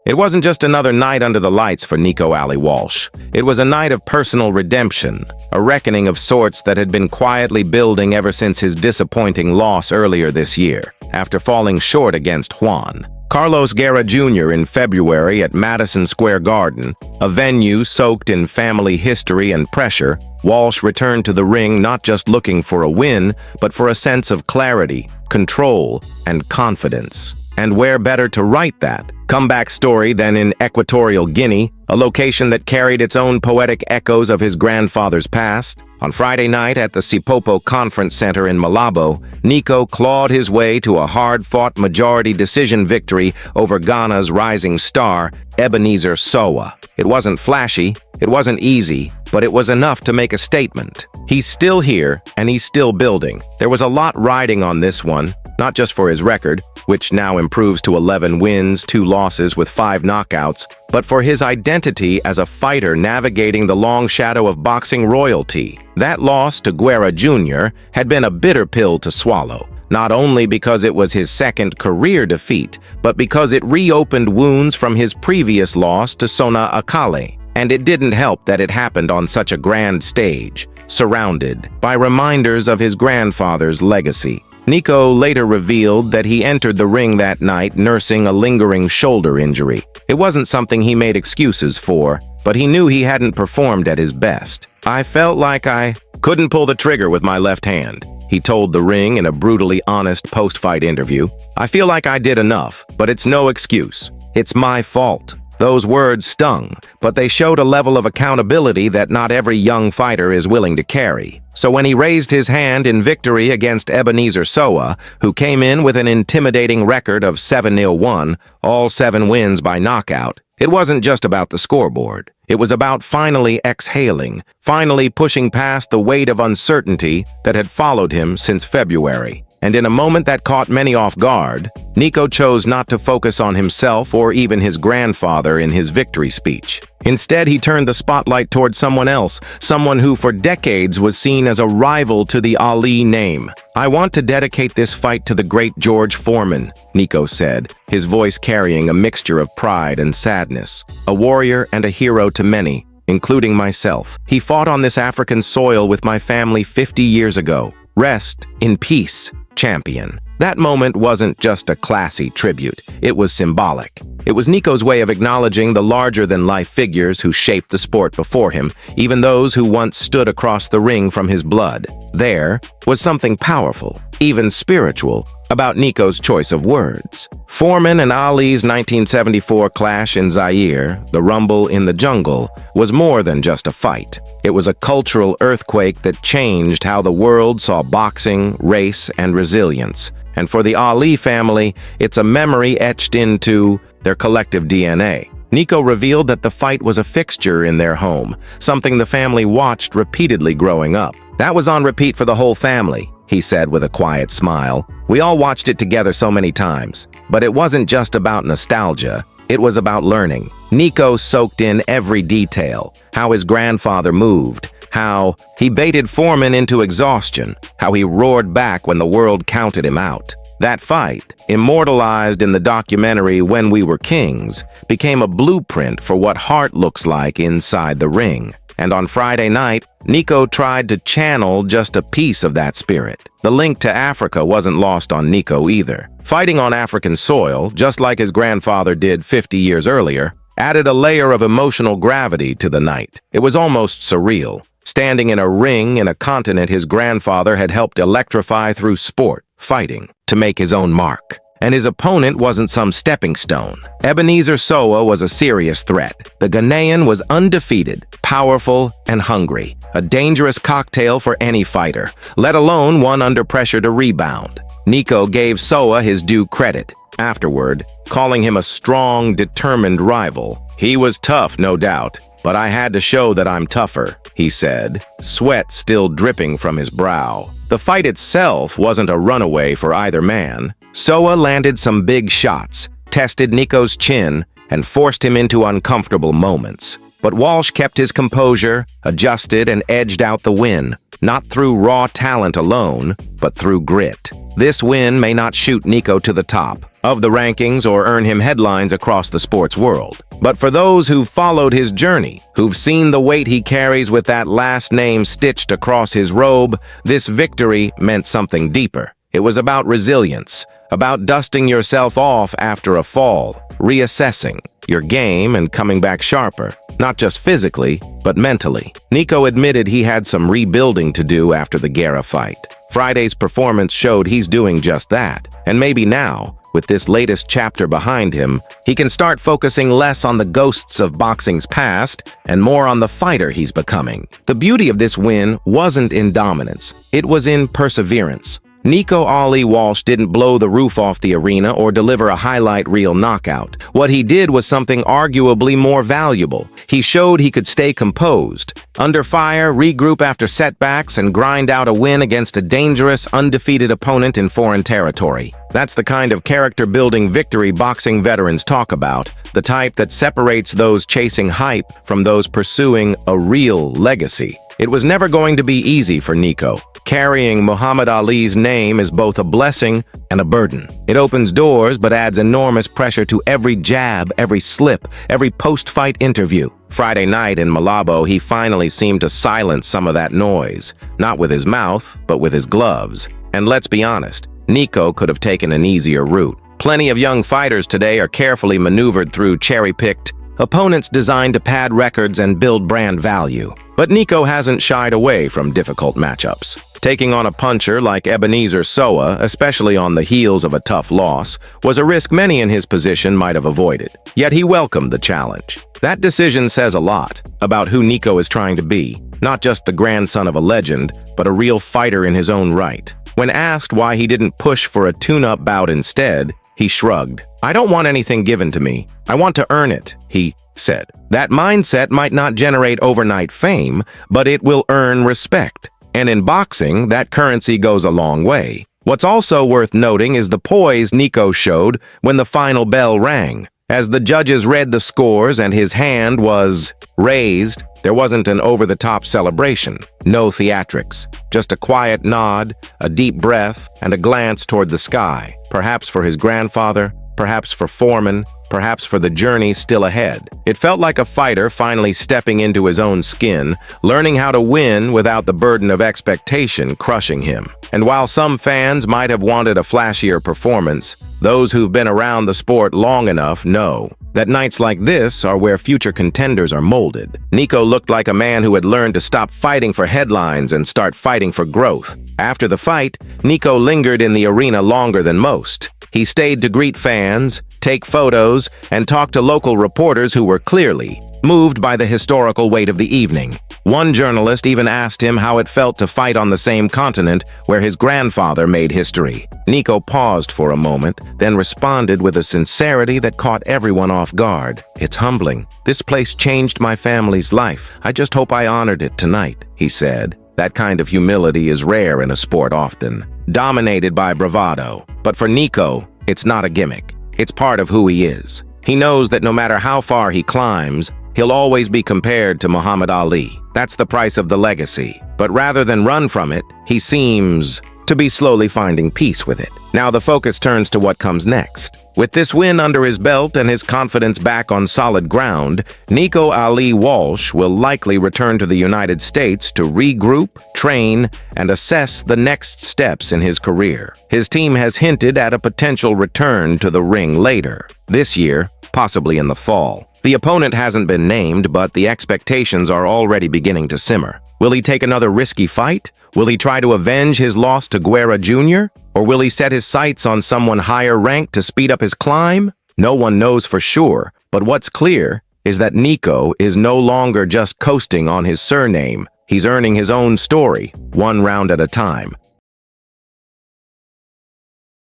It wasn't just another night under the lights for Nico Ali Walsh. It was a night of personal redemption, a reckoning of sorts that had been quietly building ever since his disappointing loss earlier this year, after falling short against Juan Carlos Guerra Jr. in February at Madison Square Garden, a venue soaked in family history and pressure. Walsh returned to the ring not just looking for a win, but for a sense of clarity, control, and confidence. And where better to write that comeback story than in Equatorial Guinea, a location that carried its own poetic echoes of his grandfather's past? On Friday night at the Sipopo Conference Center in Malabo, Nico clawed his way to a hard-fought majority decision victory over Ghana's rising star, Ebenezer Sowa. It wasn't flashy, it wasn't easy, but it was enough to make a statement. He's still here, and he's still building. There was a lot riding on this one, not just for his record, which now improves to 11 wins, 2 losses with 5 knockouts, but for his identity as a fighter navigating the long shadow of boxing royalty. That loss to Guerra Jr. had been a bitter pill to swallow, not only because it was his second career defeat, but because it reopened wounds from his previous loss to Sona Akale. And it didn't help that it happened on such a grand stage, surrounded by reminders of his grandfather's legacy. Nico later revealed that he entered the ring that night nursing a lingering shoulder injury. It wasn't something he made excuses for, but he knew he hadn't performed at his best. "I felt like I couldn't pull the trigger with my left hand," he told The Ring in a brutally honest post-fight interview. "I feel like I did enough, but it's no excuse. It's my fault." Those words stung, but they showed a level of accountability that not every young fighter is willing to carry. So when he raised his hand in victory against Ebenezer Sowa, who came in with an intimidating record of 7-1, all 7 wins by knockout, it wasn't just about the scoreboard. It was about finally exhaling, finally pushing past the weight of uncertainty that had followed him since February. And in a moment that caught many off guard, Nico chose not to focus on himself or even his grandfather in his victory speech. Instead, he turned the spotlight toward someone else, someone who for decades was seen as a rival to the Ali name. "I want to dedicate this fight to the great George Foreman," Nico said, his voice carrying a mixture of pride and sadness. "A warrior and a hero to many, including myself. He fought on this African soil with my family 50 years ago. Rest in peace, champion." That moment wasn't just a classy tribute, it was symbolic. It was Nico's way of acknowledging the larger-than-life figures who shaped the sport before him, even those who once stood across the ring from his blood. There was something powerful, even spiritual, about Nico's choice of words. Foreman and Ali's 1974 clash in Zaire, the Rumble in the Jungle, was more than just a fight. It was a cultural earthquake that changed how the world saw boxing, race, and resilience. And for the Ali family, it's a memory etched into their collective DNA. Nico revealed that the fight was a fixture in their home, something the family watched repeatedly growing up. "That was on repeat for the whole family," he said with a quiet smile. "We all watched it together so many times. But it wasn't just about nostalgia, it was about learning." Nico soaked in every detail, how his grandfather moved, how he baited Foreman into exhaustion, how he roared back when the world counted him out. That fight, immortalized in the documentary When We Were Kings, became a blueprint for what heart looks like inside the ring. And on Friday night, Nico tried to channel just a piece of that spirit. The link to Africa wasn't lost on Nico either. Fighting on African soil, just like his grandfather did 50 years earlier, added a layer of emotional gravity to the night. It was almost surreal. Standing in a ring in a continent his grandfather had helped electrify through sport, fighting, to make his own mark. And his opponent wasn't some stepping stone. Ebenezer Sowa was a serious threat. The Ghanaian was undefeated, powerful, and hungry. A dangerous cocktail for any fighter, let alone one under pressure to rebound. Nico gave Sowa his due credit afterward, calling him a strong, determined rival. "He was tough, no doubt, but I had to show that I'm tougher," he said, sweat still dripping from his brow. The fight itself wasn't a runaway for either man. Sowa landed some big shots, tested Nico's chin, and forced him into uncomfortable moments. But Walsh kept his composure, adjusted, and edged out the win, not through raw talent alone, but through grit. This win may not shoot Nico to the top, of the rankings or earn him headlines across the sports world. But for those who've followed his journey, who've seen the weight he carries with that last name stitched across his robe, this victory meant something deeper. It was about resilience, about dusting yourself off after a fall, reassessing your game and coming back sharper, not just physically, but mentally. Nico admitted he had some rebuilding to do after the Guerra fight. Friday's performance showed he's doing just that, and maybe now, with this latest chapter behind him, he can start focusing less on the ghosts of boxing's past and more on the fighter he's becoming. The beauty of this win wasn't in dominance, it was in perseverance. Nico Ali Walsh didn't blow the roof off the arena or deliver a highlight reel knockout. What he did was something arguably more valuable. He showed he could stay composed, under fire, regroup after setbacks, and grind out a win against a dangerous, undefeated opponent in foreign territory. That's the kind of character-building victory boxing veterans talk about, the type that separates those chasing hype from those pursuing a real legacy. It was never going to be easy for Nico. Carrying Muhammad Ali's name is both a blessing and a burden. It opens doors but adds enormous pressure to every jab, every slip, every post-fight interview. Friday night in Malabo, he finally seemed to silence some of that noise, not with his mouth, but with his gloves. And let's be honest, Nico could have taken an easier route. Plenty of young fighters today are carefully maneuvered through cherry-picked opponents designed to pad records and build brand value. But Nico hasn't shied away from difficult matchups. Taking on a puncher like Ebenezer Soa, especially on the heels of a tough loss, was a risk many in his position might have avoided. Yet he welcomed the challenge. That decision says a lot about who Nico is trying to be, not just the grandson of a legend, but a real fighter in his own right. When asked why he didn't push for a tune-up bout instead, he shrugged. "I don't want anything given to me. I want to earn it," he said. That mindset might not generate overnight fame, but it will earn respect. And in boxing, that currency goes a long way. What's also worth noting is the poise Nico showed when the final bell rang. As the judges read the scores and his hand was raised, there wasn't an over-the-top celebration. No theatrics. Just a quiet nod, a deep breath, and a glance toward the sky. Perhaps for his grandfather, perhaps for Foreman, perhaps for the journey still ahead. It felt like a fighter finally stepping into his own skin, learning how to win without the burden of expectation crushing him. And while some fans might have wanted a flashier performance, those who've been around the sport long enough know that nights like this are where future contenders are molded. Nico looked like a man who had learned to stop fighting for headlines and start fighting for growth. After the fight, Nico lingered in the arena longer than most. He stayed to greet fans, take photos, and talk to local reporters who were clearly moved by the historical weight of the evening. One journalist even asked him how it felt to fight on the same continent where his grandfather made history. Nico paused for a moment, then responded with a sincerity that caught everyone off guard. "It's humbling. This place changed my family's life. I just hope I honored it tonight," he said. That kind of humility is rare in a sport often dominated by bravado. But for Nico, it's not a gimmick. It's part of who he is. He knows that no matter how far he climbs, he'll always be compared to Muhammad Ali. That's the price of the legacy. But rather than run from it, he seems to be slowly finding peace with it. Now the focus turns to what comes next. With this win under his belt and his confidence back on solid ground, Nico Ali Walsh will likely return to the United States to regroup, train, and assess the next steps in his career. His team has hinted at a potential return to the ring later, this year, possibly in the fall. The opponent hasn't been named, but the expectations are already beginning to simmer. Will he take another risky fight? Will he try to avenge his loss to Guerra Jr.? Or will he set his sights on someone higher ranked to speed up his climb? No one knows for sure, but what's clear is that Nico is no longer just coasting on his surname. He's earning his own story, one round at a time.